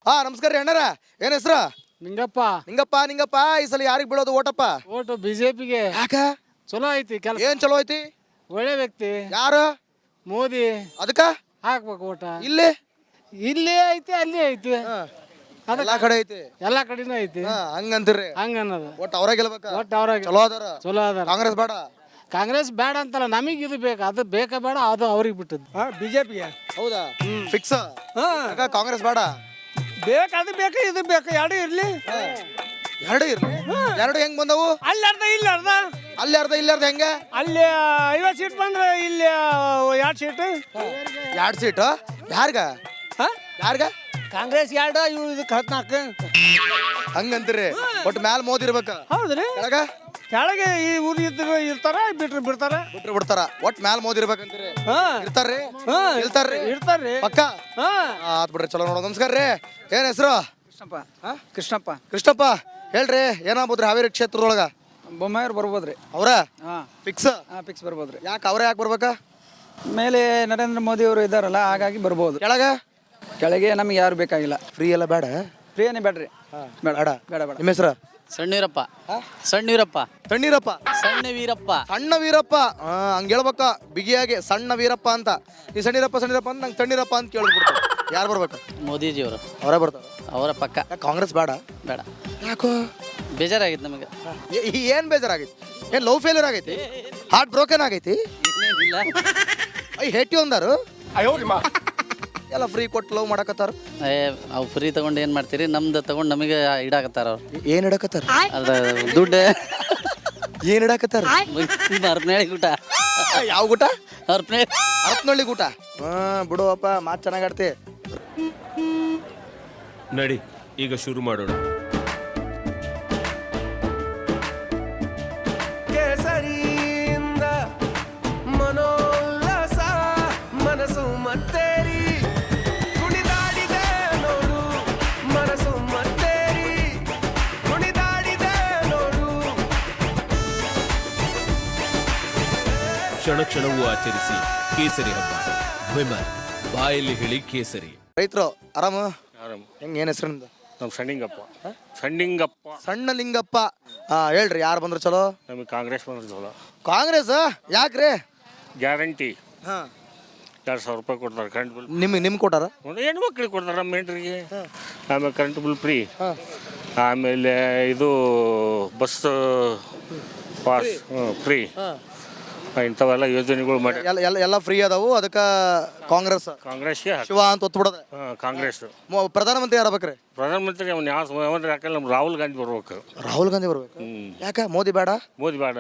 ನಮಸ್ಕಾರ ರೀ ಅಣ್ಣಾರ. ಏನ್ ಹೆಸ್ರು? ನಿಂಗಪ್ಪ. ನಿಂಗಪ್ಪ ಈ ಸಲ ಯಾರಿಗೆ ಬೀಳೋದು ಓಟಪ್ಪ? ಓಟು ಬಿಜೆಪಿಗೆ. ಯಾಕ? ಚಲೋ ಐತಿ ಕೆಲಸ. ಏನ್ ಚಲೋ ಐತಿ? ಒಳ್ಳೆ ವ್ಯಕ್ತಿ. ಯಾರು? ಮೋದಿ. ಅದಕ್ಕ ಹಾಕ್ಬೇಕು ಓಟ. ಇಲ್ಲಿ ಐತಿ ಅಲ್ಲಿ ಐತಿ. ಎಲ್ಲಾ ಕಡೆ ಐತಿ. ಎಲ್ಲಾ ಕಡೆನೂ ಐತಿ. ಹಂಗಂತೀರಿ? ಹಂಗನ್ನೋದು. ಒಟ್ಟು ಅವ್ರ ಗೆಲ್ಬೇಕ. ಒಟ್ಟು ಅವ್ರ ಚಲೋ ಅದಾರ. ಕಾಂಗ್ರೆಸ್ ಬೇಡ. ಕಾಂಗ್ರೆಸ್ ಬೇಡ ಅಂತಲ್ಲ, ನಮಗ್ ಇದು ಬೇಕು. ಅದು ಬೇಕಾ ಬೇಡ, ಅದು ಅವ್ರಿಗೆ ಬಿಟ್ಟದ್ದು. ಬಿಜೆಪಿಗೆ. ಹೌದಾ? ಫಿಕ್ಸ್. ಕಾಂಗ್ರೆಸ್ ಬೇಡ. ಬೇಕು ಬೇಕು ಇದು ಬೇಕು, ಎರಡು ಇರ್ಲಿ. ಎರಡು ಹೆಂಗ್ ಬಂದವು? ಅಲ್ಲಿ ಅರ್ಧ ಇಲ್ಲಿ ಅರ್ಧ. ಅಲ್ಲಿ ಅರ್ಧ ಇಲ್ಲಿ ಅರ್ಧ ಹೆಂಗ? ಅಲ್ಲಿ 50 ಸೀಟ್ ಬಂದ್ರೆ ಇಲ್ಲಿ 2 ಸೀಟ್. 2 ಸೀಟ್ ಯಾರ್ಗ? ಕಾಂಗ್ರೆಸ್ 2, ಇವು ಇದಕ್ಕೆ 14. ಹಂಗಂತೀರಿ? ಒಟ್ಟು ಮ್ಯಾಲ ಮೋದಿ ಇರ್ಬೇಕ. ಹೌದ್ರಿ. ಕೆಳಗೆ ಈ ಊರು ಇರ್ತಾರ, ಬಿಡ್ತಾರ. ಬಿಡ್ತಾರ. ಒಟ್ ಮ್ಯಾಲ ಮೋದಿ ಇರ್ಬೇಕಂತೀರಿ? ಇರ್ತಾರ್ರಿ ಪಕ್ಕ. ಆತ್ ಬಿಡ್ರಿ, ಚಲೋ ನೋಡೋ. ನಮಸ್ಕಾರ ರೀ. ಏನ್ ಹೆಸರು? ಕೃಷ್ಣಪ್ಪ. ಹೇಳ್ರಿ, ಏನಾಗ್ಬೋದ್ರಿ ಹಾವೇರಿ ಕ್ಷೇತ್ರದೊಳಗ? ಬೊಮ್ಮಾಯರ್ ಬರ್ಬೋದ್ರಿ. ಅವ್ರ ಫಿಕ್ಸ್ ಬರ್ಬೋದ್ರಿ. ಯಾಕೆ ಅವ್ರ ಯಾಕೆ ಬರ್ಬೇಕ? ಮೇಲೆ ನರೇಂದ್ರ ಮೋದಿ ಅವರು ಇದಾರಲ್ಲ, ಹಾಗಾಗಿ ಬರ್ಬೋದು. ಕೆಳಗೆ ನಮ್ಗೆ ಯಾರು ಬೇಕಾಗಿಲ್ಲ. ಫ್ರೀ ಎಲ್ಲ ಬೇಡ? ಫ್ರೀನೇ ಬೇಡ್ರಿ. ಬೇಡ. ನಿಮ್ಮ ಹೆಸರು? ಸಣ್ಣವೀರಪ್ಪ. ಸಣ್ಣ ವೀರಪ್ಪ. ಹಂಗ ಹೇಳ್ಬೇಕ ಬಿಗಿಯಾಗಿ, ಸಣ್ಣ ವೀರಪ್ಪ ಅಂತ. ಈ ಸಣ್ಣಿರಪ್ಪ ಅಂತ ನಂಗೆ ತಣ್ಣೀರಪ್ಪ ಅಂತ ಕೇಳಿಬಿಡ್ತಾರೆ. ಯಾರು ಬರ್ಬೇಕು? ಮೋದಿಜಿ ಅವರು. ಅವರೇ ಬರ್ತಾರ? ಅವರ ಪಕ್ಕ. ಕಾಂಗ್ರೆಸ್ ಬೇಡ? ಯಾಕೋ? ಬೇಜಾರಾಗಿತ್ತು ನಮಗೆ. ಏನ್ ಬೇಜಾರಾಗೈತಿ? ಏನ್ ಲವ್ ಫೇಲ್ಯೂರ್ ಆಗೈತಿ? ಹಾರ್ಟ್ ಬ್ರೋಕನ್ ಆಗೈತಿ? ಹೇಟಿ ಒಂದಾರು ಎಲ್ಲ ಫ್ರೀ ಕೊಟ್ಟು ಲವ್ ಮಾಡಕತ್ತಾರ. ಅವು ಫ್ರೀ ತಗೊಂಡು ಏನ್ ಮಾಡ್ತೀರಿ? ನಮ್ದು ತಗೊಂಡು ನಮಗೆ ಇಡಾಕತ್ತಾರ ಅವ್ರು. ಏನ್ ಇಡಕತ್ತಾರ? ಅದ ದುಡ್ಡು. ಏನ್ ಇಡಕತ್ತಾರ? ಅರ್ಪನೇಳಿ ಊಟ. ಯಾವ ಊಟ? ಅರ್ಪನಳ್ಳಿ ಊಟ. ಬಿಡುವಪ್ಪ, ಮಾತು ಚೆನ್ನಾಗಾಡ್ತಿ. ನಡಿ, ಈಗ ಶುರು ಮಾಡೋಣ. ಕೇಸರಿಯಿಂದ ಮನೋಲ್ಲಾಸ ಮನಸ್ಸು ಮತ್ತೇರಿ ಕುಣಿದಾಡಿದೆ ನೋಡು, ಮನಸ್ಸು ಮತ್ತೇರಿ ಕುಣಿದಾಡಿದೆ ನೋಡು. ಕ್ಷಣ ಕ್ಷಣವೂ ಆಚರಿಸಿ ಕೇಸರಿ ಹಬ್ಬ. ವಿಮಲ್ ಬಾಯಲ್ಲಿ ಹೇಳಿ ಕೇಸರಿ. ರೈತರು ಆರಾಮ? ಹೆಂಗ್? ಏನ್ ಹೆಸರು ನಿಮ್ದು? ನಮ್ ಸಣ್ಣಿಂಗಪ್ಪ. ಸಣ್ಣ ಲಿಂಗಪ್ಪ. ಹೇಳ್ರಿ, ಯಾರು ಬಂದ್ರು ಚಲೋ? ನಮಗೆ ಕಾಂಗ್ರೆಸ್ ಬಂದ್ರೆ ಚಲೋ. ಕಾಂಗ್ರೆಸ್ ಯಾಕ್ರಿ? ಗ್ಯಾರಂಟಿ 2,000 ರೂಪಾಯಿ ಕೊಡ್ತಾರೆ ಕರೆಂಟ್ ಬಿಲ್. ನಿಮ್ಗೆ ಕೊಟ್ಟಾರ? ಹೆಣ್ಮಕ್ಳಿಗೆ ಕೊಡ್ತಾರೆ, ನಮ್ಮ ಹೆಂಡ್ರಿಗೆ. ಆಮೇಲೆ ಕರೆಂಟ್ ಬಿಲ್ ಫ್ರೀ. ಆಮೇಲೆ ಇದು ಬಸ್ ಪಾಸ್ ಫ್ರೀ. ಇಂಥವೆಲ್ಲ ಯೋಜನೆಗಳು ಮಾಡಿ ಎಲ್ಲ ಫ್ರೀ ಅದಾವು. ಅದಕ್ಕೆ ಕಾಂಗ್ರೆಸ್ಗೆ ಶಿವ ಅಂತ ಒತ್ಬಿಡೋದು. ಕಾಂಗ್ರೆಸ್ ಪ್ರಧಾನಮಂತ್ರಿ ಯಾರಬೇಕ್ರಿ? ಪ್ರಧಾನಮಂತ್ರಿ ಅವ್ನು ಯಾವ ಯಾಕಂದ್ರೆ ನಮ್ಮ ರಾಹುಲ್ ಗಾಂಧಿ ಬರ್ಬೇಕು. ಯಾಕ? ಮೋದಿ ಬೇಡ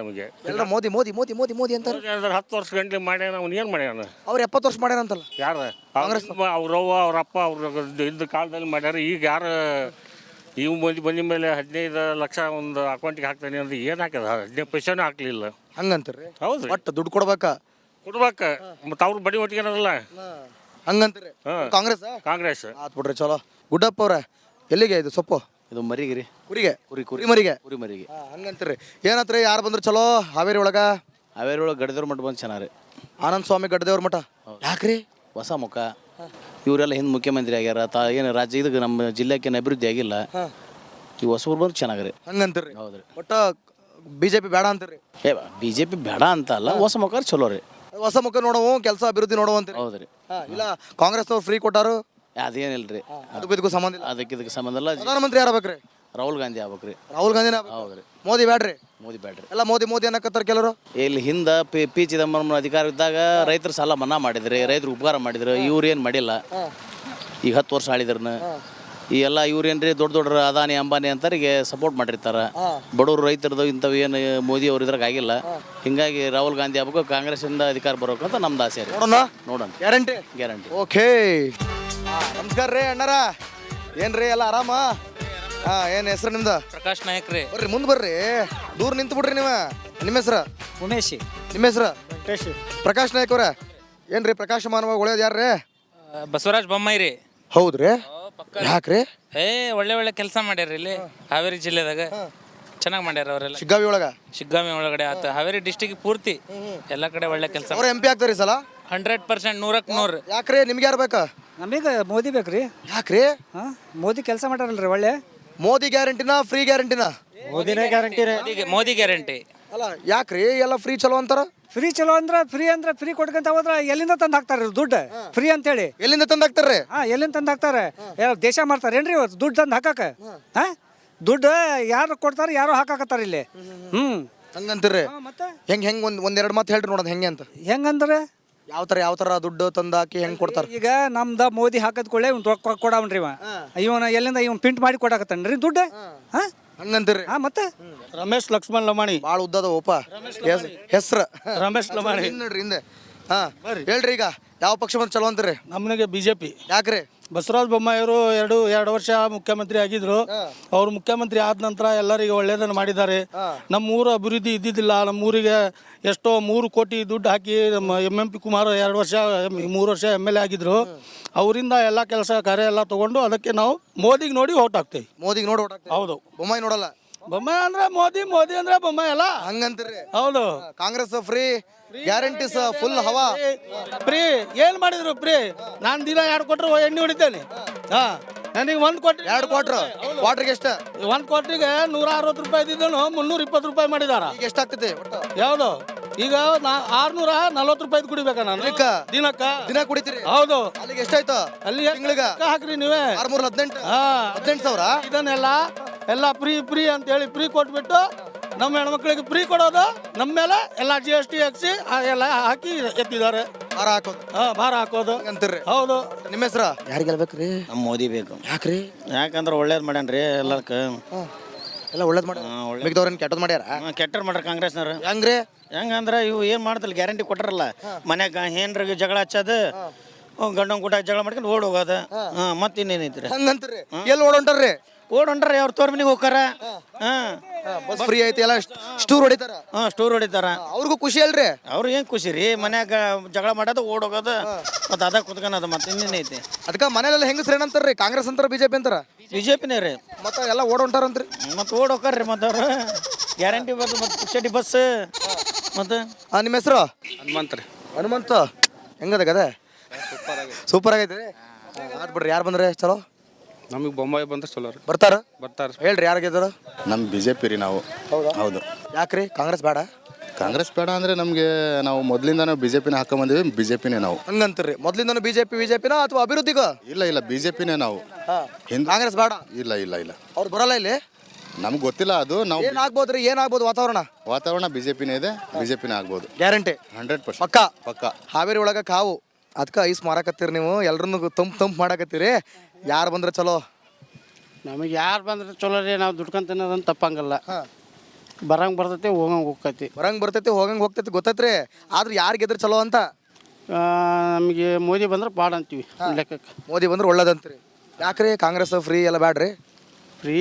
ನಮಗೆ. ಎಲ್ಲ ಮೋದಿ ಮೋದಿ ಮೋದಿ ಮೋದಿ ಮೋದಿ ಅಂತಾರೆ. 10 ವರ್ಷ ಗಂಟೆ ಮಾಡ್ಯಾನ. ಅವ್ನು ಏನು ಮಾಡ್ಯಾನ? ಅವ್ರು 70 ವರ್ಷ ಮಾಡ್ಯಾನಂತಲ್ಲ. ಯಾರು? ಕಾಂಗ್ರೆಸ್. ಅವ್ರವ್ವ ಅವ್ರಪ್ಪ ಅವ್ರ ಇದ್ದ ಕಾಲದಲ್ಲಿ ಮಾಡ್ಯಾರ. ಈಗ ಯಾರು ಇವು ಬಂದ ಮೇಲೆ 15 ಲಕ್ಷ ಒಂದು ಅಕೌಂಟಿಗೆ ಹಾಕ್ತಾನೆ ಅಂದ್ರೆ ಏನು ಹಾಕದ? 15 ಪೈಸೆನೂ ಹಾಕ್ಲಿಲ್ಲ. ಹಂಗಂತೀರಿ? ಹೌದು. ಒಟ್ಟು ದುಡ್ಡು ಕೊಡ್ಬೇಕ. ಮತ್ತು ಅವ್ರು ಬಡಿ ಒಟ್ಟಿಗೆ ಏನಲ್ಲ. ಹಂಗಂತೀರಿ? ಕಾಂಗ್ರೆಸ್ ಆತ್ ಬಿಡ್ರಿ, ಚಲೋ. ಗುಡ್ಡಪ್ಪ ಅವ್ರ ಎಲ್ಲಿಗೆ ಇದು ಸೊಪ್ಪು? ಇದು ಮರಿಗಿರಿ. ಕುರಿಗೆ ಹಂಗಂತೀರಿ? ಏನತ್ರಿ, ಯಾರು ಬಂದ್ರು ಚಲೋ ಹಾವೇರಿ ಒಳಗ? ಹಾವೇರಿ ಒಳಗೆ ಗಡ್ದೇವ್ರ ಮಠ ಬಂದು ಚೆನ್ನಾರಿ. ಆನಂದ ಸ್ವಾಮಿ ಗಡ್ದೇವ್ರ ಮಠ. ಯಾಕ್ರಿ? ಹೊಸ ಮುಖ. ಇವರೆಲ್ಲ ಹಿಂದೆ ಮುಖ್ಯಮಂತ್ರಿ ಆಗ್ಯಾರ. ಏನು ರಾಜ್ಯ ಇದಕ್ಕೆ ನಮ್ಮ ಜಿಲ್ಲೆಗೆ ಅಭಿವೃದ್ಧಿ ಆಗಿಲ್ಲ. ಈ ಹೊಸಬ್ರು ಬಂದು ಚೆನ್ನಾಗ್ರಿ. ಹಂಗಂತೀರಿ? ಹೌದ್ರಿ. ಒಟ್ಟ ಬಿಜೆಪಿ ಬೇಡ ಅಂತೀರಿ? ಬಿಜೆಪಿ ಬೇಡ ಅಂತ ಅಲ್ಲ, ಹೊಸ ಮುಖ ಚಲೋ ರೀ. ಹೊಸ ಮುಖ ನೋಡವು, ಕೆಲಸ ಅಭಿವೃದ್ಧಿ ನೋಡುವ ಅಂತೀರಿ? ಹೌದ್ರಿ. ಇಲ್ಲ ಕಾಂಗ್ರೆಸ್ನವ್ರು ಫ್ರೀ ಕೊಟ್ಟಾರು? ಅದೇನಿಲ್ರಿ, ಅದಕ್ಕೂ ಸಂಬಂಧ ಇಲ್ಲ. ಇದಕ್ಕೆ ಸಂಬಂಧ ಇಲ್ಲ. ಪ್ರಧಾನಮಂತ್ರಿ ಯಾರು ಆಗ್ಬೇಕ್ರಿ? ರಾಹುಲ್ ಗಾಂಧಿ ಆಗ್ಬೇಕ್ರಿ. ರಾಹುಲ್ ಗಾಂಧಿನ? ಹೌದ್ರಿ. ಮೋದಿ ಬೇಡ್ರಿ? ಮೋದಿ ಬೇಡ್ರಿ. ಎಲ್ಲ ಮೋದಿ ಅನ್ನಕತ್ತಾರ ಕೆಲವರು. ಇಲ್ಲಿ ಹಿಂದೆ ಪಿ ಚಿದಂಬರಂ ಅಧಿಕಾರ ಇದ್ದಾಗ ರೈತರ ಸಾಲ ಮನ್ನಾ ಮಾಡಿದ್ರಿ, ರೈತರು ಉಪಕಾರ ಮಾಡಿದ್ರು. ಇವ್ರು ಏನು ಮಾಡಿಲ್ಲ. ಈಗ 10 ವರ್ಷ ಆಳಿದ್ರನ್ನ ಈ ಎಲ್ಲ ಇವ್ರೇನ್ರಿ ದೊಡ್ಡ ಅದಾನಿ ಅಂಬಾನಿ ಅಂತರಿಗೆ ಸಪೋರ್ಟ್ ಮಾಡಿರ್ತಾರ. ಬಡವರು ರೈತರದು ಇಂಥವು ಏನು ಮೋದಿ ಅವ್ರು ಇದ್ರಾಗ ಆಗಿಲ್ಲ. ಹಿಂಗಾಗಿ ರಾಹುಲ್ ಗಾಂಧಿ ಆಗ್ಬೇಕು, ಕಾಂಗ್ರೆಸ್ಸಿಂದ ಅಧಿಕಾರ ಬರ್ಬೇಕು ಅಂತ ನಮ್ದು ಆಸೆ ರೀ. ನೋಡೋಣ. ಗ್ಯಾರಂಟಿ. ಓಕೆ. ನಮಸ್ಕಾರ ರೀ ಅಣ್ಣಾರ. ಏನ್ರಿ ಎಲ್ಲ ಆರಾಮ? ಏನ್ ಹೆಸರು ನಿಮ್ದು? ಪ್ರಕಾಶ್ ನಾಯಕ್ ರೀ. ಬರ್ರಿ ಮುಂದೆ ಬರ್ರಿ, ದೂರ ನಿಂತು ಬಿಡ್ರಿ ನೀವು. ನಿಮ್ಮ ಹೆಸರು? ಉಮೇಶ್. ನಿಮ್ಮ ಹೆಸರು? ಪ್ರಕಾಶ್ ನಾಯಕ್ ಅವ್ರ. ಏನ್ರಿ ಪ್ರಕಾಶಮಾನವಾಗಿ ಒಳ್ಳೇದು ಯಾರ್ರಿ? ಬಸವರಾಜ ಬೊಮ್ಮಾಯಿ ರೀ. ಹೌದ್ರಿ? ಯಾಕ್ರಿ? ಒಳ್ಳೆ ಕೆಲಸ ಮಾಡ್ಯಾರ ಇಲ್ಲಿ ಹಾವೇರಿ ಜಿಲ್ಲೆದಾಗ. ಚೆನ್ನಾಗಿ ಮಾಡ್ಯಾರ ಅವರೆಲ್ಲ. ಶಿಗ್ಗಾವಿ ಒಳಗಡೆ ಆತ ಹಾವೇರಿ ಡಿಸ್ಟಿಕ್ ಪೂರ್ತಿ ಎಲ್ಲ ಕಡೆ ಒಳ್ಳೆ ಕೆಲಸ. ಅವ್ರ MP ಆಗ್ತಾರ ಈ ಸಲ? 100%, 100ಕ್ಕೆ 100. ಯಾಕ್ರಿ? ನಿಮ್ಗೆ ಯಾರು ಬೇಕಾ? ನಮಗೆ ಮೋದಿ ಬೇಕ್ರಿ. ಯಾಕ್ರಿ? ಹಾಂ, ಮೋದಿ ಕೆಲಸ ಮಾಡ್ಯಾರಲ್ರಿ ಒಳ್ಳೆ. ಮೋದಿ ಗ್ಯಾರಂಟಿನ ಫ್ರೀ ಗ್ಯಾರಂಟಿನ? ಮೋದಿನೇ ಗ್ಯಾರಂಟಿ ರೀ. ಮೋದಿ ಗ್ಯಾರಂಟಿ. ಅಲ್ಲ ಯಾಕ್ರಿ ಎಲ್ಲ ಫ್ರೀ ಚಲೋ ಅಂತಾರ? ಫ್ರೀ ಚಲೋ ಅಂದ್ರೆ ಫ್ರೀ ಕೊಡ್ಕೊಂತ ಹೋದ್ರೆ ಎಲ್ಲಿಂದ ತಂದು ಹಾಕ್ತಾರೆ ದುಡ್ಡು ಫ್ರೀ ಅಂತೇಳಿ? ಎಲ್ಲಿಂದ ತಂದು ಹಾಕ್ತಾರ್ರಿ? ಹಾಂ, ಎಲ್ಲಿಂದ ತಂದು ಹಾಕ್ತಾರೆ? ದೇಶ ಮಾಡ್ತಾರೆ ಏನ್ರಿ ಇವತ್ತು ದುಡ್ಡು ತಂದು ಹಾಕಕ್ಕೆ? ಹಾಂ, ದುಡ್ಡು ಯಾರು ಕೊಡ್ತಾರೆ, ಯಾರು ಹಾಕಾಕತ್ತಾರ ಇಲ್ಲಿ. ಹಂಗಂತೀರ್ರಿ? ಮತ್ತೆ ಹೆಂಗ್ ಒಂದೆರಡು ಮಾತು ಹೇಳ್ರಿ ನೋಡೋದು ಹೆಂಗೆ ಅಂತ. ಹೆಂಗಂದ್ರೆ ಯಾವ ತರ ದುಡ್ಡು ತಂದು ಹಾಕಿ ಹೆಂಗ್ ಕೊಡ್ತಾರ? ಈಗ ನಮ್ದ ಮೋದಿ ಹಾಕದ್ ಕೊಳ್ಳೆ ಕೊಡವನ್ರಿ ಇವನ ಎಲ್ಲಿಂದ ಇವನ್ ಪ್ರಿಂಟ್ ಮಾಡಿ ಕೊಡಾಕತ್ತಾನ್ರಿ ದುಡ್ಡು. ಹಾಂ, ಹಂಗಂತೀರ್ರಿ? ಹಾಂ, ಮತ್ತೆ ರಮೇಶ್ ಲಕ್ಷ್ಮಣ್ ಲಮಾಣಿ. ಭಾಳ ಉದ್ದದ ಓಪ ಹೆಸ್ರ ರಮೇಶ್ ಲಮಾಣಿ ನೋಡ್ರಿ ಹಿಂದೆ. ಹಾ ಹೇಳ್ರಿ, ಈಗ ಯಾವ ಪಕ್ಷ ಬಂದು ಚಲೋ ಅಂತೀರಿ? ನಮ್ಮನೆಗೆ ಬಿಜೆಪಿ. ಯಾಕ್ರಿ? ಬಸವರಾಜ ಬೊಮ್ಮಾಯಿ ಅವರು ಎರಡು ವರ್ಷ ಮುಖ್ಯಮಂತ್ರಿ ಆಗಿದ್ರು. ಅವ್ರು ಮುಖ್ಯಮಂತ್ರಿ ಆದ ನಂತರ ಎಲ್ಲರಿಗೆ ಒಳ್ಳೇದನ್ನು ಮಾಡಿದ್ದಾರೆ. ನಮ್ಮೂರು ಅಭಿವೃದ್ಧಿ ಇದ್ದಿದ್ದಿಲ್ಲ. ನಮ್ಮೂರಿಗೆ ಎಷ್ಟೋ 3 ಕೋಟಿ ದುಡ್ಡು ಹಾಕಿ ನಮ್ಮ MP ಕುಮಾರ್ 3 ವರ್ಷ MLA ಆಗಿದ್ರು. ಅವರಿಂದ ಎಲ್ಲ ಕೆಲಸ ಕಾರ್ಯ ಎಲ್ಲ ತಗೊಂಡು ಅದಕ್ಕೆ ನಾವು ಮೋದಿಗೆ ನೋಡಿ ಓಟ್ ಹಾಕ್ತೇವೆ. ಮೋದಿಗೆ ನೋಡಿ ಓಟ್ ಹಾಕ್ತೀರಿ? ಹೌದು. ಬೊಮ್ಮಾಯಿ ನೋಡಲ್ಲ? ಬೊಮ್ಮಾಯಿ ಅಂದ್ರೆ ಮೋದಿ ಅಂದ್ರೆ ಬೊಮ್ಮಾಯಿ ಅಲ್ಲ. ಹಂಗಂತೀರಿ? ಹೌದು. ಕಾಂಗ್ರೆಸ್ ಫ್ರೀ ಗ್ಯಾರಂಟೀಸ್ ಫುಲ್ ಹವಾ. ಫ್ರೀ ಏನ್ ಮಾಡಿದ್ರು? ಫ್ರೀ ನಾನು ದಿನ 2 ಕೊಟ್ರು ಎಣ್ಣೆ ಹೊಡಿತೇನೆ. ನನಗೆ 1 ಕೊಟ್ರಿ 2 ಕ್ವಾರ್ಟರ್ಗೆ ಎಷ್ಟು? 1 ಕ್ವಾರ್ಟ್ರಿಗೆ 160 ರೂಪಾಯಿ ಇದ್ದಿದ್ದನು 320 ರೂಪಾಯಿ ಮಾಡಿದಾರ. ಈಗ ಎಷ್ಟಾಗ್ತದೆ? ಯಾವ್ದು? ಈಗ 640 ರೂಪಾಯಿ ಕುಡಿಬೇಕಾ ನಾನು ದಿನ ಕುಡಿತೀರಿ? ಹೌದು. ಅಲ್ಲಿಗೆ ಎಷ್ಟಾಯ್ತು? ಅಲ್ಲಿ ತಿಂಗಳಿಗೆ ಹಾಕ್ರಿ ನೀವೇ 18,000. ಇದನ್ನೆಲ್ಲ ಫ್ರೀ ಅಂತ ಹೇಳಿ ಫ್ರೀ ಕೊಟ್ಬಿಟ್ಟು ನಮ್ಮ ಹೆಣ್ಮಕ್ಳಿಗೆ ಫ್ರೀ ಕೊಡೋದು, ನಮ್ಮ ಮೇಲೆ ಎಲ್ಲ GST ಹಾಕ್ಸಿ ಎಲ್ಲ ಹಾಕಿ ಎತ್ತಿದ್ದಾರೆ. ಭಾರ ಹಾಕೋದು ಅಂತೀರಿ? ಹೌದು. ನಿಮ್ಮ ಹೆಸರು? ಯಾರಿಗೆ ಗೆಲ್ಬೇಕ್ರಿ? ನಮ್ಮ ಮೋದಿ ಬೇಕು. ಯಾಕ್ರಿ? ಯಾಕಂದ್ರೆ ಒಳ್ಳೇದು ಮಾಡ್ಯಾನ್ರಿ ಎಲ್ಲಕ್ಕೆ. ಎಲ್ಲ ಒಳ್ಳೇದು ಮಾಡಿ ಮಿಗದವ್ರನ್ನ ಕೆಟ್ಟದ್ ಮಾಡ್ಯಾರ? ಕೆಟ್ಟರ್ ಮಾಡ್ಯಾರ ಕಾಂಗ್ರೆಸ್ನವ್ರು. ಹೆಂಗ್ರಿ? ಹೆಂಗಂದ್ರೆ ಇವು ಏನು ಮಾಡ್ತಲ್ಲ, ಗ್ಯಾರಂಟಿ ಕೊಟ್ಟಾರಲ್ಲ. ಮನ್ಯಾಗ ಹೆಣ್ರಿಗೆ ಜಗಳ ಹಚ್ಚೋದು, ಗಂಡನ ಕೂಟ ಜಗಳ ಮಾಡ್ಕೊಂಡು ಓಡ್ ಹೋಗೋದು. ಮತ್ತೆ ಇನ್ನೇನೈತ್ರಿ? ಹಂಗಂತೀರಿ? ಎಲ್ಲಿ ಓಡೊಂಟಾರ್ರಿ? ಓಡೊಂಡ್ರಿ ಅವ್ರ ತೋರ್ ಮನೆಗೆ ಹೋಗಾರ. ಬಸ್ ಫ್ರೀ ಐತಿ, ಎಲ್ಲ ಸ್ಟೂರ್ ಹೊಡಿತಾರ. ಸ್ಟೋರ್ ಹೊಡಿತಾರ. ಅವ್ರಿಗೂ ಖುಷಿ ಅಲ್ರಿ? ಅವ್ರು ಏನ್ ಖುಷಿ ರೀ, ಮನ್ಯಾಗ ಜಗಳ ಮಾಡೋದು ಓಡ್ ಹೋಗೋದು, ಮತ್ತೆ ಅದ ಕುತ್ಕೊಳೋದು, ಮತ್ತೆ ಇನ್ನೇನೈತಿ? ಅದಕ್ಕೆ ಮನೇಲೆಲ್ಲ ಹೆಂಗಸ್ರು ಏನಂತಾರ್ರಿ? ಕಾಂಗ್ರೆಸ್ ಅಂತಾರ ಬಿಜೆಪಿ ಅಂತಾರ? ಬಿಜೆಪಿನೇ ರೀ. ಮತ್ತೆ ಎಲ್ಲ ಓಡೊಂಟಾರಂತ್ರಿ? ಮತ್ತೆ ಓಡ್ ಹೋಗಾರ್ರಿ ಮತ್ತೆ ಅವ್ರು. ಗ್ಯಾರಂಟಿ ಬಸ್, ಮತ್ತೆ ಪುಕ್ಷಟಿ ಬಸ್. ಮತ್ತೆ ನಿಮ್ಮ ಹೆಸರು? ಹನುಮಂತ. ಹೆಂಗದ ಗದೆ? ಸೂಪರ್ ಆಗೈತಿ. ಆತ್ ಬಿಡ್ರಿ. ಯಾರು ಬಂದ್ರೆ ಚಲೋ? ನಮಗೆ ಬೊಂಬಾಯಿ ಬಂದ್ರೆ ಚಲೋ ರೀ. ಬರ್ತಾರ? ಹೇಳ್ರಿ ಯಾರು ಗೆದ್ದಾರ? ನಮ್ಮ ಬಿಜೆಪಿ ರೀ ನಾವು. ಹೌದು. ಯಾಕ್ರಿ ಕಾಂಗ್ರೆಸ್ ಬೇಡ? ಕಾಂಗ್ರೆಸ್ ಬೇಡ ಅಂದ್ರೆ ನಮಗೆ ನಾವು ಮೊದಲಿಂದ ಬಿಜೆಪಿನ ಹಾಕೊಂಬಂದಿವಿ. ಬಿಜೆಪಿನೇ ನಾವು. ಹಂಗಂತೀರಿ? ಮೊದ್ಲಿಂದ ಬಿಜೆಪಿನ ಅಥವಾ ಅಭಿವೃದ್ಧಿಗ? ಇಲ್ಲ ಬಿಜೆಪಿನೇ ನಾವು. ಕಾಂಗ್ರೆಸ್ ಬೇಡ? ಇಲ್ಲ ಅವ್ರು ಬರಲ್ಲ ಇಲ್ಲಿ? ನಮ್ಗೆ ಗೊತ್ತಿಲ್ಲ ಅದು. ನಾವು ಏನಾಗ್ಬೋದು ವಾತಾವರಣ? ಬಿಜೆಪಿನೇ ಇದೆ, ಬಿಜೆಪಿನೇ ಆಗ್ಬೋದು. ಗ್ಯಾರಂಟಿ 100% ಪಕ್ಕ. ಹಾವೇರಿ ಒಳಗ ಕಾವು ಅದಕ್ಕೆ ಐಸ್ ಮಾರಾಕತ್ತೀರಿ ನೀವು, ಎಲ್ರನ್ನೂ ತಂಪು ಮಾಡಾಕತ್ತೀರಿ. ಯಾರು ಬಂದ್ರೆ ಚಲೋ? ನಮಗೆ ಯಾರು ಬಂದ್ರೆ ಚಲೋ ರೀ. ನಾವು ದುಡ್ಕೊಂಡ್ ತಿನ್ನೋದಂತ ತಪ್ಪಂಗಲ್ಲ. ಬರಂಗ್ ಬರ್ತೈತಿ, ಹೋಗೈತಿ. ಬರಂಗ್ ಬರ್ತೈತಿ, ಹೋಗ್ತೈತಿ, ಗೊತ್ತೈತ್ರಿ. ಆದ್ರೆ ಯಾರು ಗೆದ್ರೆ ಚಲೋ ಅಂತ? ನಮಗೆ ಮೋದಿ ಬಂದ್ರೆ ಪಾಡ್ ಅಂತೀವಿ ಲೆಕ್ಕಕ್ಕೆ. ಮೋದಿ ಬಂದ್ರೆ ಒಳ್ಳೇದಂತ್ರಿ. ಯಾಕ್ರಿ ಕಾಂಗ್ರೆಸ್ ಫ್ರೀ ಎಲ್ಲ ಬ್ಯಾಡ್ರಿ? ಫ್ರೀ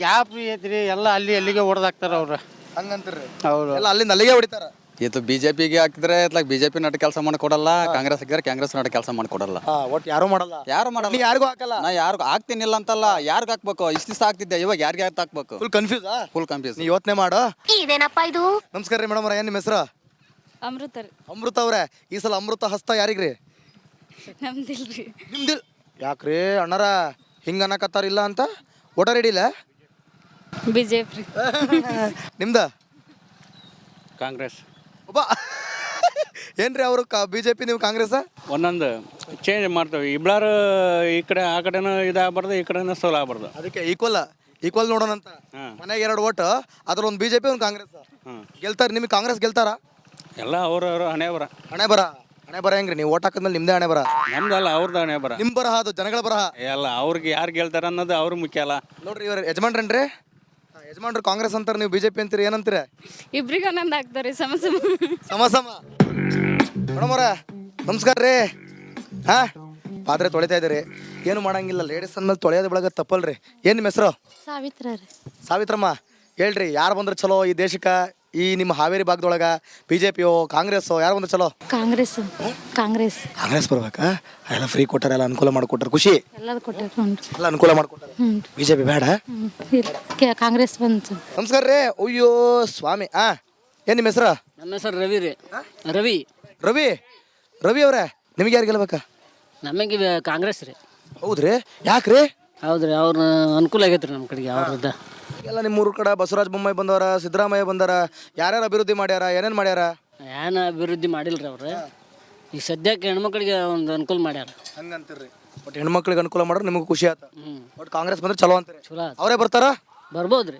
ಯಾವ ಫ್ರೀ ಐತ್ರಿ? ಎಲ್ಲ ಅಲ್ಲಿಗೆ ಹೊಡೆದಾಕ್ತಾರ ಅವ್ರು. ಹಂಗಂತೀರಿ? ಹೌದು. ಎಲ್ಲ ಅಲ್ಲಿಂದ ಅಲ್ಲಿಗೆ ಹೊಡಿತಾರ. ಇದು ಬಿಜೆಪಿಗೆ ಹಾಕಿದ್ರೆ ಬಿಜೆಪಿ ನಟ ಕೆಲಸ ಮಾಡಿಕೊಡಲ್ಲ, ಕಾಂಗ್ರೆಸ್ ಹಾಕಿದ್ರೆ ಕಾಂಗ್ರೆಸ್ ನಟ ಕೆಲಸ ಮಾಡಿಕೊಡಲ್ಲ. ಒಟ್ಟು ಯಾರು ಮಾಡಲ್ಲ. ಯಾರಿಗೂ ಹಾಕಲ್ಲ. ನಾ ಯಾರಿಗೂ ಹಾಕ್ತೀನಿಲ್ಲ ಅಂತಲ್ಲ, ಯಾರಿಗ ಹಾಕ್ಬೇಕು? ಇಷ್ಟು ದಿವಸ ಹಾಕ್ತಿದ್ದೆ, ಇವಾಗ ಯಾರಿಗೆ ಹಾಕ್ಬೇಕು? Full confuse. ನೀ ಯೋಚನೆ ಮಾಡು. ಇದೇನಪ್ಪ ಇದು? ನಮಸ್ಕಾರ ರೀ ಮೇಡಮ್. ಏನ್ ನಿಮ್ಮ ಹೆಸರು? ಅಮೃತ ರೀ. ಅಮೃತ ಅವ್ರೆ, ಈ ಸಲ ಅಮೃತ ಹಸ್ತ ಯಾರಿಗ್ರಿ? ನಮ್ದಿಲ್ರಿ. ನಿಮ್ದಿಲ್? ಯಾಕ್ರಿ ಅಣ್ಣಾರ ಹಿಂಗ ಅನ್ನಕತ್ತಾರಿಲ್ಲ ಅಂತ? ಓಟ ರೆಡಿ ಇಲ್ಲ? ಬಿಜೆಪಿ. ನಿಮ್ದ? ಕಾಂಗ್ರೆಸ್. ಏನ್ರಿ ಅವರು ಬಿಜೆಪಿ, ನೀವು ಕಾಂಗ್ರೆಸ್? ಒಂದೊಂದು ಚೇಂಜ್ ಮಾಡ್ತೇವೆ. ಇಬ್ಬರು ಈ ಕಡೆ ಆ ಕಡೆನೂ ಇದಾಗಬಾರ್ದು, ಈ ಕಡೆನೂ ಸೋಲ್ ಆಗಬಾರ್ದು. ಅದಕ್ಕೆ ಈಕ್ವಲ್ ನೋಡೋಣ ಅಂತ. ಮನೆಗೆ 2 ಓಟ್, ಅದ್ರ ಒಂದು ಬಿಜೆಪಿ, ಒಂದು ಕಾಂಗ್ರೆಸ್ ಗೆಲ್ತಾರೆ. ನಿಮಗೆ ಕಾಂಗ್ರೆಸ್ ಗೆಲ್ತಾರ? ಎಲ್ಲ ಅವ್ರವ್ರ ಹಣೆ ಬರ ಹೆಂಗ್ರಿ? ನೀವು ಓಟ್ ಹಾಕಿದ್ಮೇಲೆ ನಿಮ್ದೇ ಹಣೆ ಬರ? ನಮ್ದಲ್ಲ, ಅವ್ರದ್ದು ಹಣೆ ಬರ. ನಿಮ್ ಬರಹ ಅದು ಜನಗಳ ಬರಹ ಎಲ್ಲ. ಅವ್ರಿಗೆ ಯಾರು ಗೆಲ್ತಾರ ಅನ್ನೋದು ಅವ್ರು ಮುಖ್ಯ ಅಲ್ಲ. ನೋಡ್ರಿ, ಇವ್ರ ಯಜಮಾನ್ರನ್ರಿ? ಯಜಮಾನ್ರು ಕಾಂಗ್ರೆಸ್ ಅಂತಾರ, ನೀವು ಬಿಜೆಪಿ ಅಂತೀರಿ. ಏನಂತೀರ? ಇಬ್ರಿಗೆ ಒಂದೊಂದು ಹಾಕ್ತಾರೆ ಸಮ. ಮೇಡಮ್ ಅವ್ರ ನಮಸ್ಕಾರ ರೀ. ಪಾತ್ರೆ ತೊಳಿತಾ ಇದ್ದೀರಿ, ಏನು ಮಾಡಂಗಿಲ್ಲ. ಲೇಡೀಸ್ ಅಂದ್ಮೇಲೆ ತೊಳೆಯೋದು ಬೆಳಗ್ಗೆ ತಪ್ಪಲ್ರಿ. ಏನ್ ನಿಮ್ಮ ಹೆಸರು? ಸಾವಿತ್ರಮ್ಮ. ಹೇಳ್ರಿ, ಯಾರು ಬಂದ್ರೆ ಚಲೋ ಈ ದೇಶಕ್ಕೆ? ಈ ನಿಮ್ಮ ಹಾವೇರಿ ಭಾಗದೊಳಗ ಬಿಜೆಪಿಯೋ ಕಾಂಗ್ರೆಸ್ಸೋ ಯಾರು ಬಂದ್ರೆ ಚಲೋ? ಕಾಂಗ್ರೆಸ್ ಬರ್ಬೇಕಾ? ಎಲ್ಲ ಫ್ರೀ ಕೊಟ್ಟಾರ, ಎಲ್ಲ ಅನುಕೂಲ ಮಾಡಿಕೊಟ್ಟಾರ, ಖುಷಿ ಎಲ್ಲ ಅನುಕೂಲ ಮಾಡಿಕೊಟ್ಟಾರ. ಬಿಜೆಪಿ ಬೇಡ? ಕಾಂಗ್ರೆಸ್ ಬಂತು. ನಮಸ್ಕಾರ ರೀ. ಅಯ್ಯೋ ಸ್ವಾಮಿ. ಏನ್ ನಿಮ್ಮ ಹೆಸರು? ನನ್ನ ಹೆಸರು ರವಿ ರೀ. ರವಿ ಅವ್ರೆ, ನಿಮ್ಗೆ ಯಾರು ಗೆಲ್ಬೇಕಾ? ನಮಗೆ ಕಾಂಗ್ರೆಸ್ ರೀ. ಹೌದ್ರಿ, ಯಾಕ್ರಿ? ಹೌದ್ರಿ, ಅವ್ರ ಅನುಕೂಲ ಆಗೈತೆ ರೀ ನಮ್ಮ ಕಡೆಗೆ ಅವ್ರದ್ದು. ಎಲ್ಲ ನಿಮ್ಮೂರ ಕಡೆ ಬಸವರಾಜ ಬೊಮ್ಮಾಯಿ ಬಂದವರ, ಸಿದ್ದರಾಮಯ್ಯ ಬಂದಾರ, ಯಾರ್ಯಾರು ಅಭಿವೃದ್ಧಿ ಮಾಡ್ಯಾರ, ಏನೇನು ಮಾಡ್ಯಾರ? ಏನು ಅಭಿವೃದ್ಧಿ ಮಾಡಿಲ್ರಿ ಅವ್ರು. ಈಗ ಸದ್ಯಕ್ಕೆ ಹೆಣ್ಮಕ್ಳಿಗೆ ಒಂದು ಅನುಕೂಲ ಮಾಡ್ಯಾರ. ಹಂಗಂತೀರಿ. ಬಟ್ ಹೆಣ್ಮಕ್ಳಿಗೆ ಅನುಕೂಲ ಮಾಡೋರು ನಿಮಗೆ ಖುಷಿ ಆತ. ಬಟ್ ಕಾಂಗ್ರೆಸ್ ಬಂದ್ರೆ ಚಲೋ ಅಂತೀರಿ. ಚಲೋ ಆತ್. ಅವರೇ ಬರ್ತಾರ? ಬರ್ಬೋದ್ರಿ,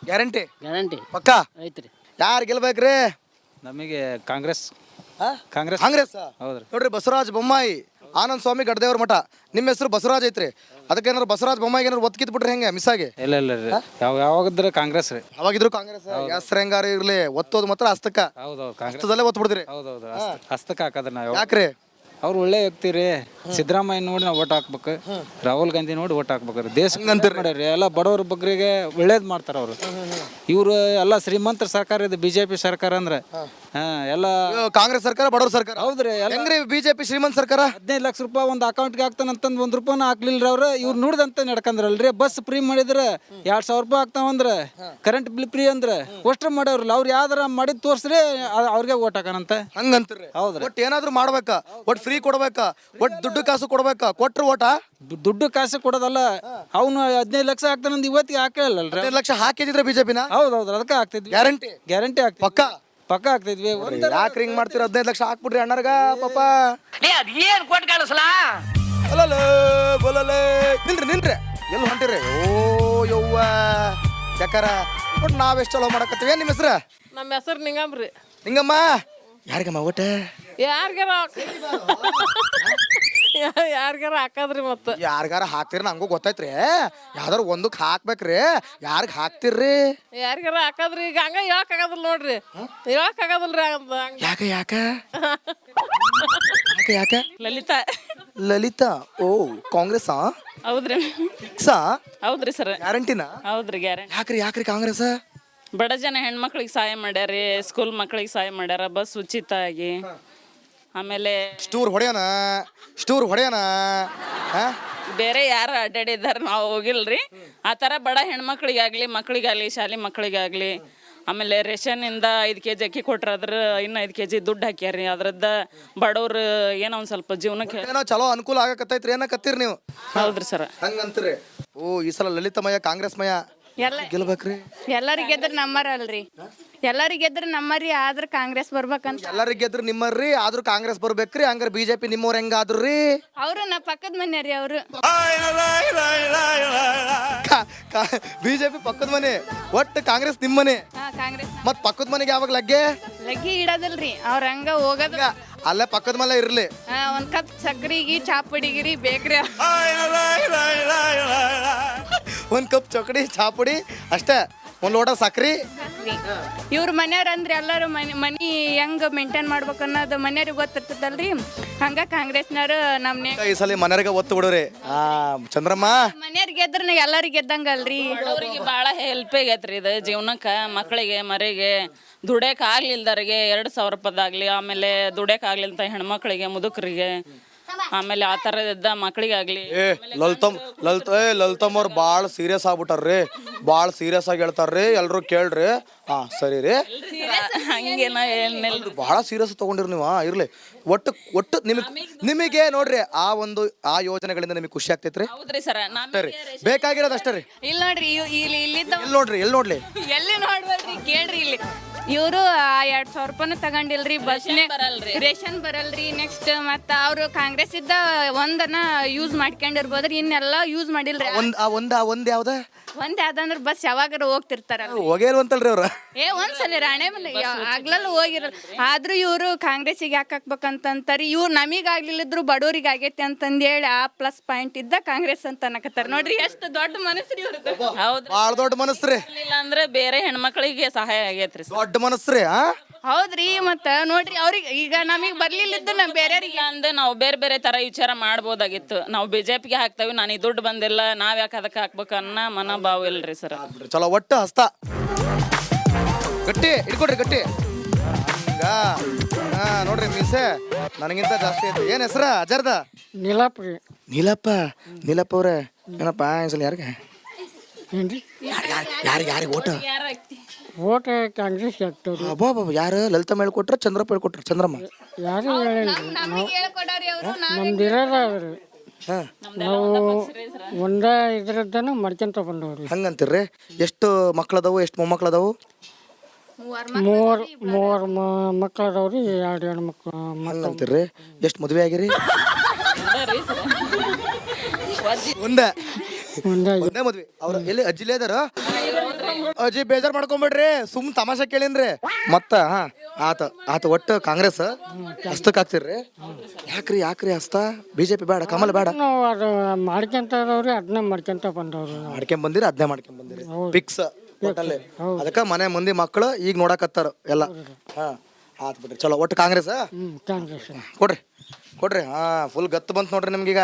ಗ್ಯಾರಂಟಿ ಗ್ಯಾರಂಟಿ ಪಕ್ಕಾ? ಐತ್ರಿ. ಯಾರು ಗೆಲ್ಬೇಕ್ರಿ? ನಮಗೆ ಕಾಂಗ್ರೆಸ್. ಕಾಂಗ್ರೆಸ್. ಕಾಂಗ್ರೆಸ್. ಹೌದ್ರಿ. ನೋಡ್ರಿ, ಬಸವರಾಜ ಬೊಮ್ಮಾಯಿ, ಆನಂದ್ ಸ್ವಾಮಿ ಗಡ್ದೇವ್ರ ಮಠ, ನಿಮ್ಮ ಹೆಸರು ಬಸವರಾಜ್ ಐತ್ರಿ. ಅದಕ್ಕೆ ಏನಾರು ಬಸವರಾಜ ಬೊಮ್ಮಾಯಿ ಏನಾರು ಒತ್ಕಿತ್ ಬಿಟ್ರಿ ಹೆಂಗೆ ಮಿಸ್ ಆಗಿ? ಇಲ್ಲ ಇಲ್ಲ ರೀ, ಯಾವಾಗಿದ್ರೆ ಕಾಂಗ್ರೆಸ್ ರೀ. ಅವಾಗಿದ್ರು ಕಾಂಗ್ರೆಸ್. ಹೆಸರು ಹೆಂಗಾರ ಇರ್ಲಿ, ಒತ್ತೋದು ಮಾತ್ರ ಹಸ್ತಕ್ಕ. ಹೌದೌದು, ಕಾಂಗ್ರೆಸ್ ಹಸ್ತದಲ್ಲೇ ಒತ್ತು ಬಿಡ್ತೀರಿ. ಹೌದೌದು, ಹಸ್ತಕ್ಕೆ ಹಾಕದ್ರಿ ನಾವು. ಯಾಕ್ರಿ? ಅವ್ರು ಒಳ್ಳೆ ವ್ಯಕ್ತಿ ರೀ. ಸಿದ್ದರಾಮಯ್ಯ ನೋಡಿ ನಾವು ಓಟ್ ಹಾಕ್ಬೇಕು, ರಾಹುಲ್ ಗಾಂಧಿ ನೋಡಿ ಓಟ್ ಹಾಕ್ಬೇಕ್ರಿ. ದೇಶ ಮಾಡ್ಯಾರಿ, ಎಲ್ಲ ಬಡವ್ರ ಬಗ್ಗರಿಗೆ ಒಳ್ಳೇದ್ ಮಾಡ್ತಾರ ಅವ್ರು. ಇವ್ರು ಎಲ್ಲ ಶ್ರೀಮಂತರ ಸರ್ಕಾರ ಇದು ಬಿಜೆಪಿ ಸರ್ಕಾರ ಅಂದ್ರೆ ಎಲ್ಲ ಕಾಂಗ್ರೆಸ್ ಸರ್ಕಾರ ಬಡವ್ರ ಸರ್ಕಾರ. ಹೌದ್ರಿ. ಹೆಂಗ್ರಿ ಬಿಜೆಪಿ ಶ್ರೀಮಂತ ಸರ್ಕಾರ? 15 ಲಕ್ಷ ರೂಪಾಯಿ ಒಂದು ಅಕೌಂಟ್ಗೆ ಹಾಕ್ತಾನಂತಂದ್ 1 ರೂಪಾಯಿನ ಹಾಕ್ಲಿಲ್ರಿ ಅವ್ರು. ಇವ್ರು ನೋಡಿದಂತ ನಡ್ಕಂದ್ರಲ್ರಿ. ಬಸ್ ಫ್ರೀ ಮಾಡಿದ್ರ 2,000 ರೂಪಾಯಿ ಹಾಕ್ತಾವಂದ್ರ, ಕರೆಂಟ್ ಬಿಲ್ ಫ್ರೀ ಅಂದ್ರ ಅಷ್ಟ್ರ ಮಾಡ್ಯಾವ್ರಲ್ಲ. ಅವ್ರು ಯಾವ್ದಾರ ಮಾಡಿದ್ ತೋರ್ಸ್ರಿ ಅವ್ರಿಗೆ ಓಟ್ ಹಾಕನಂತ. ಹಂಗಂತೀರಿ? ಹೌದ್ರಿ. ಒಟ್ಟು ಏನಾದ್ರು ಮಾಡ್ಬೇಕಾ? ಒಟ್ಟು ಫ್ರೀ ಕೊಡ್ಬೇಕಾ? ಒಟ್ಟು ದುಡ್ಡು ಕಾಸು ಕೊಡ್ಬೇಕಾ? ಕೊಟ್ರು ಓಟ? ದುಡ್ಡು ಕಾಸು ಕೊಡೋದಲ್ಲ, ಅವನು 15 ಲಕ್ಷ ಹಾಕ್ತಾನಂದ್ ಇವತ್ತಿಗೆ ಹಾಕಲ್ಲಲ್ರಿ. 15 ಲಕ್ಷ ಹಾಕಿದ್ರೆ ಬಿಜೆಪಿನ? ಹೌದೌದು, ಅದಕ್ಕೆ ಆಗ್ತಿದ್ವಿ. ಗ್ಯಾರಂಟಿ? ಗ್ಯಾರಂಟಿ ಆಗ್ತದೆ, ಪಕ್ಕ ಪಕ್ಕ ಆಗ್ತಿದ್ವಿ. ಯಾಕ್ರಿ ಹಿಂಗ್ ಮಾಡ್ತೀರ? 15 ಲಕ್ಷ ಹಾಕ್ಬಿಡ್ರಿ ಅಣ್ಣರ್ಗ ಪಾಪ. ಏನ್ ಕೊಟ್ಟು ಕಳಿಸ್ಲಾ? ನಿಲ್ರಿ ನಿಲ್ರಿ, ಎಲ್ಲಿ ಹೊಂಟಿರಿ? ಓ ಯವ್ವ ಯಾಕಾರ ಬಟ್ ನಾವೆಷ್ಟು ಚಲೋ ಮಾಡಕತ್ತೀವಿ. ಏನ್ ನಿಮ್ಮ ಹೆಸ್ರ? ನಮ್ಮ ಹೆಸರು ನಿಂಗಮ್ರಿ. ನಿಂಗಮ್ಮ. ಯಾರಿಗಮ್ಮ ಓಟ? ಯಾರಿಗಾರ ಯಾರಿಗಾರ ಹಾಕದ್ರಿ. ಮತ್ತೆ ಯಾರಿಗಾರ ಹಾಕ್ತಿರಿ, ನಂಗೂ ಗೊತ್ತೈತ್ರಿ. ಯಾವ್ದಾರು ಒಂದಕ್ಕೆ ಹಾಕ್ಬೇಕ್ರಿ. ಯಾರಿಗೆ ಹಾಕ್ತಿರ್ರಿ? ಯಾರಿಗಾರ ಹಾಕದ್ರಿ. ಈಗ ಹಂಗ ಹೇಳಕ್ ಆಗದಿಲ್ಲ ನೋಡ್ರಿ, ಹೇಳಕ್ ಆಗದಿಲ್ರಿ. ಯಾಕೆ ಯಾಕೆ ಯಾಕೆ ಯಾಕೆ? ಲಲಿತಾ. ಲಲಿತಾ? ಓ, ಕಾಂಗ್ರೆಸ್? ಹೌದ್ರಿ. ಹೌದ್ರಿ ಸರ್. ಗ್ಯಾರಂಟಿನ? ಹೌದ್ರಿ, ಗ್ಯಾರಂಟಿ. ಯಾಕ್ರಿ ಯಾಕ್ರಿ ಕಾಂಗ್ರೆಸ್? ಬಡ ಜನ ಹೆಣ್ಮಕ್ಳಿಗೆ ಸಹಾಯ ಮಾಡ್ಯಾರಿ, ಸ್ಕೂಲ್ ಮಕ್ಳಿಗೆ ಸಹಾಯ ಮಾಡ್ಯಾರ, ಬಸ್ ಉಚಿತ ಆಗಿ. ಆಮೇಲೆ ಸ್ಟೂರ್ ಹೊಡೆಯೋಣ. ಬೇರೆ ಯಾರು ಅಡ್ಡಾಡಿದಾರೆ, ನಾವು ಹೋಗಿಲ್ರಿ. ಆ ಥರ ಬಡ ಹೆಣ್ಮಕ್ಳಿಗಾಗಲಿ ಮಕ್ಳಿಗಾಗಲಿ ಶಾಲೆ ಮಕ್ಳಿಗಾಗಲಿ. ಆಮೇಲೆ ರೇಷನ್ನಿಂದ 5 kg ಅಕ್ಕಿ ಕೊಟ್ರ ಅದ್ರ ಇನ್ನು 5 kg ದುಡ್ಡು ಹಾಕ್ಯಾರಿ. ಅದ್ರದ್ದು ಬಡವ್ರು ಏನೋ ಒಂದು ಸ್ವಲ್ಪ ಜೀವನಕ್ಕೆ ಏನೋ ಚಲೋ ಅನುಕೂಲ ಆಗಕತ್ತೈತ್ರಿ. ಏನಕತ್ತೀರಿ ನೀವು? ಹೌದ್ರಿ ಸರ್. ಹಂಗಂತೀರಿ? ಓ, ಈ ಸಲ ಲಲಿತಮಯ ಕಾಂಗ್ರೆಸ್ ಮಯ ಗೆಲ್ಬೇಕ್ರಿ. ಎಲ್ಲರಿಗೆ ಗೆದ್ರೆ ನಮ್ಮರಲ್ರಿ, ಎಲ್ಲರಿಗೆ ಗೆದ್ರೆ ನಮ್ಮರಿ, ಆದ್ರೆ ಕಾಂಗ್ರೆಸ್ ಬರ್ಬೇಕಂತ. ಎಲ್ಲರಿಗೆ ಗೆದ್ರು ನಿಮ್ಮರ್ರಿ, ಆದ್ರೂ ಕಾಂಗ್ರೆಸ್ ಬರ್ಬೇಕ್ರಿ. ಹಂಗಾರೆ ಬಿಜೆಪಿ ನಿಮ್ಮವ್ರ ಹೆಂಗಾದ್ರು ರೀ? ಅವ್ರು ನಾ ಪಕ್ಕದ ಮನೆಯವ್ರಿ. ಅವರು ಬಿಜೆಪಿ ಪಕ್ಕದ ಮನೆ, ಒಟ್ಟು ಕಾಂಗ್ರೆಸ್ ನಿಮ್ಮ ಮನೆ. ಕಾಂಗ್ರೆಸ್. ಮತ್ ಪಕ್ಕದ ಮನೆಗೆ ಯಾವಾಗ ಲಗ್ಗೆ ಇಡೋದಿಲ್ರಿ. ಅವ್ರ ಹಂಗ ಹೋಗೋದು ಅಲ್ಲೇ ಪಕ್ಕದ ಮನೆ ಇರ್ಲಿ. 1 ಕಪ್ ಸಕ್ರಿಗಿ ಚಾಪುಡಿಗಿರಿ ಬೇಕ್ರಿ. 1 ಕಪ್ ಚೊಕಡಿ ಚಾಪುಡಿ ಅಷ್ಟೇ, 1 ಲೋಟ ಸಕ್ರಿ. ಇವ್ರ ಮನೆಯವ್ರ ಅಂದ್ರೆ ಎಲ್ಲರೂ ಮನಿ ಹೆಂಗ್ ಮೇಂಟೈನ್ ಮಾಡ್ಬೇಕು ಅನ್ನೋದು ಮನೆಯವ್ರಿಗೆ ಗೊತ್ತಿರ್ತದಲ್ರಿ. ಹಂಗ ಕಾಂಗ್ರೆಸ್ನವ್ರು ನಮ್ನೆ ಈ ಸಲ ಮನೆಯವ್ರಿಗೆ ಒತ್ತು ಬಿಡೋರಿ. ಚಂದ್ರಮ್ಮ, ಮನೆಯವ್ರಿಗೆ ಗೆದ್ರೆ ಎಲ್ಲರಿಗೆ ಗೆದ್ದಂಗಲ್ರಿ. ಬಡವರಿಗೆ ಭಾಳ ಹೆಲ್ಪ್ ಆಗೈತ್ರಿ ಇದು ಜೀವನಕ್ಕೆ. ಮಕ್ಕಳಿಗೆ ಮರಿಗೆ ದುಡ್ಯಕ್ಕೆ ಆಗ್ಲಿಲ್ದವ್ರಿಗೆ 2,000 ರೂಪಾಯಿದಾಗಲಿ, ಆಮೇಲೆ ದುಡ್ಯಕ್ಕೆ ಆಗ್ಲಿಲ್ಲ ಹೆಣ್ಮಕ್ಳಿಗೆ ಮುದುಕರಿಗೆ, ಆಮೇಲೆ ಆ ಥರದಿದ್ದ ಮಕ್ಳಿಗಾಗ್ಲಿ. ಲಲಿತಮ್ಮ ಅವ್ರು ಭಾಳ ಸೀರಿಯಸ್ ಆಗ್ಬಿಟ್ಟಾರ್ರಿ. ಭಾಳ ಸೀರಿಯಸ್ ಆಗಿ ಹೇಳ್ತಾರ್ರಿ. ಎಲ್ರು ಕೇಳ್ರಿ. ಸರಿ ರೀ, ಹಂಗೇನ ಏನಿಲ್ಲ, ಭಾಳ ಸೀರಿಯಸ್ ತಗೊಂಡಿರಿ ನೀವು. ಇರ್ಲಿ, ಒಟ್ಟು ನಿಮಗೆ ನೋಡ್ರಿ ಆ ಯೋಜನೆಗಳಿಂದ ನಿಮಗೆ ಖುಷಿ ಆಗ್ತೈತ್ರಿ? ಹೌದ್ರಿ ಸರ್. ಸರಿ, ಬೇಕಾಗಿರೋದು ಅಷ್ಟೇ ರೀ. ಇಲ್ಲ ನೋಡ್ರಿ, ಇಲ್ಲಿದ್ದ ಎಲ್ಲಿ ನೋಡ್ಲಿ ಎಲ್ಲಿ ನೋಡ್ಬಲ್ರಿ, ಕೇಳ್ರಿ. ಇಲ್ಲಿ ಇವರು 2,000 ರೂಪಾಯಿನೂ ತಗೊಂಡಿಲ್ರಿ. ಬಸ್ನೇ ರೇಷನ್ ಬರಲ್ರಿ. ನೆಕ್ಸ್ಟ್ ಮತ್ತ ಅವ್ರು ಕಾಂಗ್ರೆಸ್ ಇದ್ದ ಒಂದನ್ನ ಯೂಸ್ ಮಾಡ್ಕೊಂಡಿರ್ಬೋದ್ರಿ, ಇನ್ನೆಲ್ಲ ಯೂಸ್ ಮಾಡಿಲ್ರಿ. ಒಂದ್ ಯಾವ್ದ ಯಾವ್ದಂದ್ರ ಬಸ್ ಯಾವಾಗಾರ ಹೋಗ್ತಿರ್ತಾರ. ಹೋಗೇಲ್ವಂತಲ್ರಿ ಅವ್ರ? ಒಂದ್ಸಲ ರಾಣೆ ಬಂದ ಆಗ್ಲಲ್ಲ ಹೋಗಿರಲ್ಲ. ಆದ್ರೂ ಇವ್ರು ಕಾಂಗ್ರೆಸ್ಸಿಗೆ ಯಾಕೆ ಹಾಕ್ಬೇಕಂತಾರಿ. ಇವ್ರು ನಮಗಾಗ್ಲಿಲ್ಲಿದ್ರು ಬಡವರಿಗೆ ಆಗೈತಿ ಅಂತಂದೇಳಿ ಆ ಪ್ಲಸ್ ಪಾಯಿಂಟ್ ಇದ್ದ ಕಾಂಗ್ರೆಸ್ ಅಂತ ಅನ್ನಕತ್ತಾರ. ನೋಡ್ರಿ ಎಷ್ಟು ದೊಡ್ಡ ಮನಸ್ಸ್ರಿ ಇವ್ರದ್ದು. ಹೌದ್ರಿ, ಭಾಳ ದೊಡ್ಡ ಮನಸ್ಸ್ರಿ. ಇಲ್ಲ ಅಂದ್ರೆ ಬೇರೆ ಹೆಣ್ಮಕ್ಳಿಗೆ ಸಹಾಯ ಆಗೈತ್ರಿ. ದೊಡ್ಡ ಮನಸ್ಸ್ರಿ. ಹೌದ್ರಿ. ಮತ್ತ ನೋಡ್ರಿ, ಅವ್ರಿಗೆ ಈಗ ನಮಗ್ ಬರ್ಲಿಲ್ಲಿದ್ದು ನಮ್ ಬೇರೆಯವ್ರಿಗೆ ಅಂದ್ರೆ ನಾವು ಬೇರೆ ಬೇರೆ ತರ ವಿಚಾರ ಮಾಡ್ಬೋದಾಗಿತ್ತು. ನಾವು ಬಿಜೆಪಿಗೆ ಹಾಕ್ತೇವೆ, ನನಗೆ ದುಡ್ಡು ಬಂದಿಲ್ಲ, ನಾವ್ ಯಾಕೆ ಅದಕ್ಕೆ ಹಾಕ್ಬೇಕು ಅನ್ನೋ ಮನೋಭಾವ ಇಲ್ರಿ ಸರ್. ಚಲೋ, ಒಟ್ಟು ಹಸ್ತ ಗಟ್ಟಿ ಇಟ್ಕೊಡ್ರಿ, ಗಟ್ಟಿ. ನೋಡ್ರಿ, ಮೀಸೆ ನನಗಿಂತ ಜಾಸ್ತಿ ಐತಿ. ಏನ್ ಹೆಸ್ರ ಅಜರ್ದ? ನೀಲಪ್ಪ ಅವ್ರೆ. ಏನಪ್ಪ ಈ ಸಲ ಯಾರಿಗೆ ಓಟ? ಓಟ್ ಕಾಂಗ್ರೆಸ್ ಹಾಕ್ತವ್ರಿ ಅಬ್ಬಾ ಯಾರು ಲಲಿತಾ ಮೇಳ್ ಕೊಟ್ರ ಚಂದ್ರಪ್ಪ ಹೇಳ್ಕೊಟ್ರ ಚಂದ್ರಮ್ಮ ಯಾರು ಹೇಳಿಲ್ಲ ನಮಗೆ ಹೇಳ್ಕೊಡಾರಿ ಅವರು ನಮ್ದು ಇರೋದ ಅದ್ರಿ ಹಾ ನಾವು ಒಂದ ಇದ್ರದ್ದನ ಮಾಡ್ಕೊಂತ ಬಂದವ್ರಿ ಹಂಗಂತೀರ್ರಿ ಎಷ್ಟು ಮಕ್ಳದಾವು ಎಷ್ಟು ಮೊಮ್ಮಕ್ಳದಾವು ಮೂವರು ಮಕ್ಳು ಅದಾವ್ರಿ 2 ಹೆಣ್ಮಕ್ಳು ಹಂಗಂತೀರ್ರಿ ಎಷ್ಟು ಮದುವೆ ಆಗಿರಿ ಒಂದೇ ಒಂದೇ ಮದ್ವಿ ಅವ್ರ ಎಲ್ಲಿ ಅಜ್ಜಿಲೇ ಅದಾರ ಅಜ್ಜಿ ಬೇಜಾರ್ ಮಾಡ್ಕೊಂಬಿಡ್ರಿ ಸುಮ್ ತಮಾಷೆ ಕೇಳಿನ್ರಿ ಮತ್ತ ಹಾ ಆತ ಒಟ್ಟು ಕಾಂಗ್ರೆಸ್ ಹಸ್ತಕ್ ಹಾಕ್ತಿರ್ರಿ ಯಾಕ್ರಿ ಹಸ್ತ ಬಿಜೆಪಿ ಬೇಡ ಕಮಲ್ ಬೇಡ ನಾವು ಅದು ಮಾಡ್ಕೊಂತ ಅದಾವ್ರಿ ಅದನ್ನ ಮಾಡ್ಕೊಂತ ಬಂದವ್ರಿ ನಾವು ಮಾಡ್ಕೊಂಡ್ ಬಂದಿರಿ ಅದನ್ನೇ ಮಾಡ್ಕೊಂಡ್ ಬಂದಿರಿ ಫಿಕ್ಸ್ ಒಟ್ಟಲ್ಲಿ ಅದಕ್ಕ ಮನೆ ಮಂದಿ ಮಕ್ಕಳು ಈಗ ನೋಡಕತ್ತಾರ ಎಲ್ಲ ಹಾ ಆತ್ ಬಿಡ್ರಿ ಚಲೋ ಒಟ್ಟು ಕಾಂಗ್ರೆಸ್ ಕಾಂಗ್ರೆಸ್ ಕೊಡ್ರಿ ಹಾ ಫುಲ್ ಗತ್ತು ಬಂತ್ ನೋಡ್ರಿ ನಿಮ್ಗೀಗ